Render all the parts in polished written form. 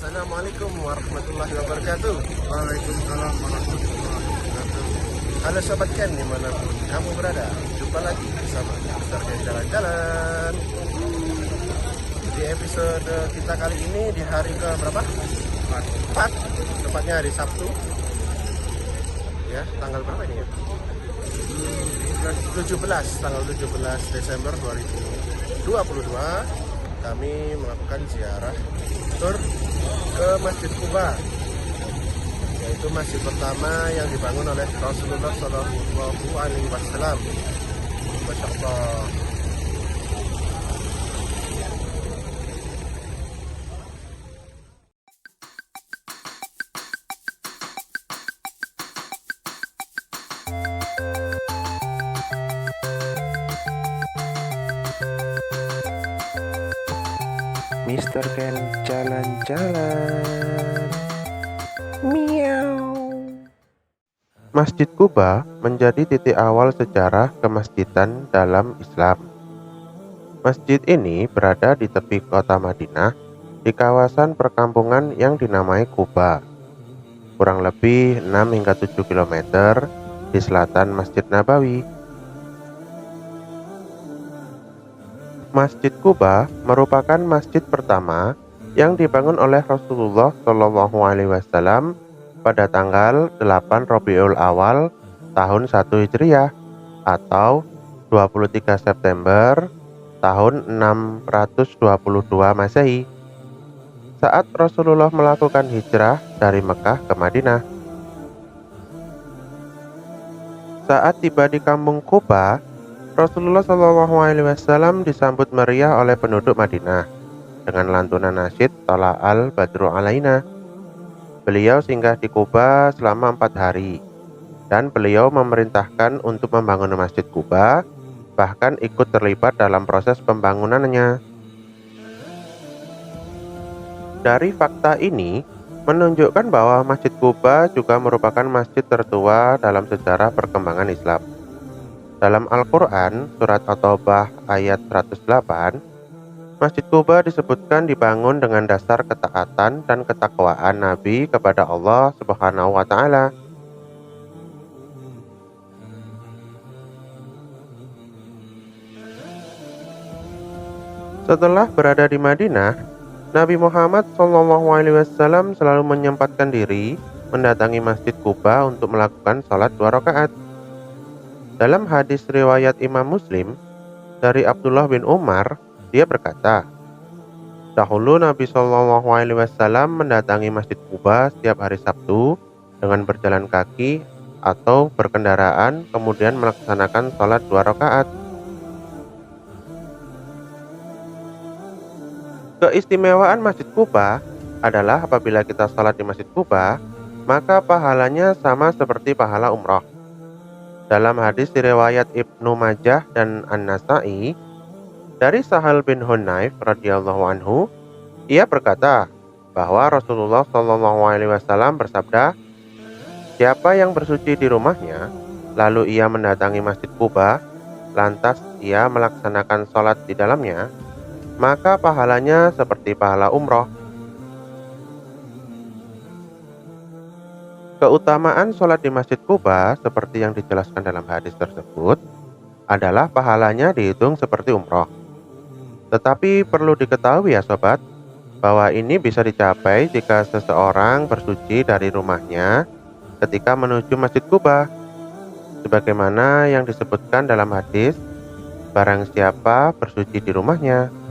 Assalamualaikum warahmatullahi wabarakatuh. Waalaikumsalam warahmatullahi wabarakatuh. Halo Sobat Ken dimanapun kamu berada. Jumpa lagi bersama Mister Ken Jalan-Jalan. Di episode kita kali ini di hari ke berapa? 4. Tepatnya hari Sabtu. Ya, tanggal berapa ini ya? 17, tanggal 17 Desember 2022. Kami melakukan ziarah tur ke Masjid Quba, yaitu masjid pertama yang dibangun oleh Rasulullah Shallallahu Alaihi Wasallam. Masya Allah. Mister Ken jalan-jalan. Miau. Masjid Quba menjadi titik awal sejarah kemasjidan dalam Islam. Masjid ini berada di tepi kota Madinah, di kawasan perkampungan yang dinamai Quba, kurang lebih 6 hingga 7 km di selatan Masjid Nabawi. Masjid Quba merupakan masjid pertama yang dibangun oleh Rasulullah Shallallahu Alaihi Wasallam pada tanggal 8 Rabiul Awal tahun 1 Hijriah atau 23 September tahun 622 Masehi, saat Rasulullah melakukan hijrah dari Mekah ke Madinah. Saat tiba di kampung Quba, Rasulullah Shallallahu Alaihi Wasallam disambut meriah oleh penduduk Madinah dengan lantunan nasyid Tola'al Badru Alaina. Beliau singgah di Quba selama 4 hari dan beliau memerintahkan untuk membangun Masjid Quba, bahkan ikut terlibat dalam proses pembangunannya. Dari fakta ini menunjukkan bahwa Masjid Quba juga merupakan masjid tertua dalam sejarah perkembangan Islam. Dalam Al-Quran, surat At-Taubah ayat 108, Masjid Quba disebutkan dibangun dengan dasar ketaatan dan ketakwaan Nabi kepada Allah Subhanahu wa Ta'ala. Setelah berada di Madinah, Nabi Muhammad SAW selalu menyempatkan diri mendatangi Masjid Quba untuk melakukan sholat 2 rakaat. Dalam hadis riwayat Imam Muslim dari Abdullah bin Umar, dia berkata, dahulu Nabi Shallallahu Alaihi Wasallam mendatangi Masjid Quba setiap hari Sabtu dengan berjalan kaki atau berkendaraan, kemudian melaksanakan sholat 2 rakaat. Keistimewaan Masjid Quba adalah apabila kita sholat di Masjid Quba, maka pahalanya sama seperti pahala umroh. Dalam hadis riwayat Ibnu Majah dan An-Nasa'i dari Sahal bin Hunayf radhiyallahu anhu, ia berkata bahwa Rasulullah Shallallahu Alaihi Wasallam bersabda, siapa yang bersuci di rumahnya, lalu ia mendatangi Masjid Quba, lantas ia melaksanakan sholat di dalamnya, maka pahalanya seperti pahala umroh. Keutamaan sholat di Masjid Quba seperti yang dijelaskan dalam hadis tersebut adalah pahalanya dihitung seperti umroh. Tetapi perlu diketahui ya sobat, bahwa ini bisa dicapai jika seseorang bersuci dari rumahnya ketika menuju Masjid Quba, sebagaimana yang disebutkan dalam hadis, barang siapa bersuci di rumahnya.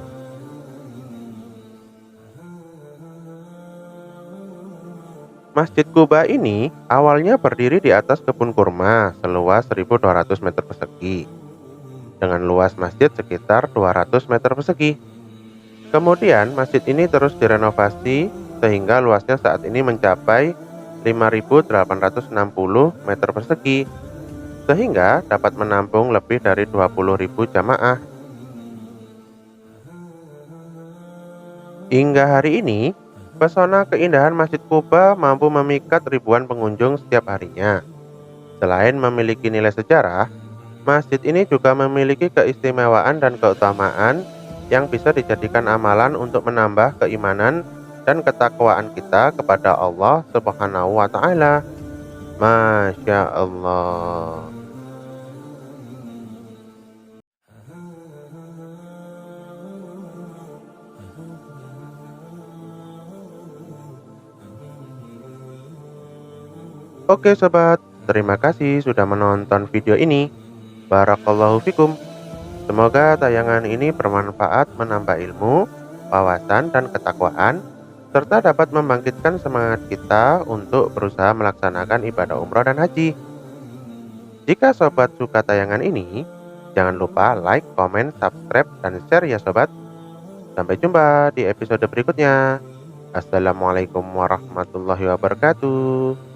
Masjid Quba ini awalnya berdiri di atas kebun kurma seluas 1.200 meter persegi, dengan luas masjid sekitar 200 meter persegi. Kemudian masjid ini terus direnovasi sehingga luasnya saat ini mencapai 5.860 meter persegi, sehingga dapat menampung lebih dari 20.000 jamaah. Hingga hari ini, pesona keindahan Masjid Quba mampu memikat ribuan pengunjung setiap harinya. Selain memiliki nilai sejarah, masjid ini juga memiliki keistimewaan dan keutamaan yang bisa dijadikan amalan untuk menambah keimanan dan ketakwaan kita kepada Allah Subhanahu wa Ta'ala. Masya Allah. Oke sobat, terima kasih sudah menonton video ini. Barakallahu fikum. Semoga tayangan ini bermanfaat, menambah ilmu, wawasan, dan ketakwaan, serta dapat membangkitkan semangat kita untuk berusaha melaksanakan ibadah umroh dan haji. Jika sobat suka tayangan ini, jangan lupa like, komen, subscribe, dan share ya sobat. Sampai jumpa di episode berikutnya. Assalamualaikum warahmatullahi wabarakatuh.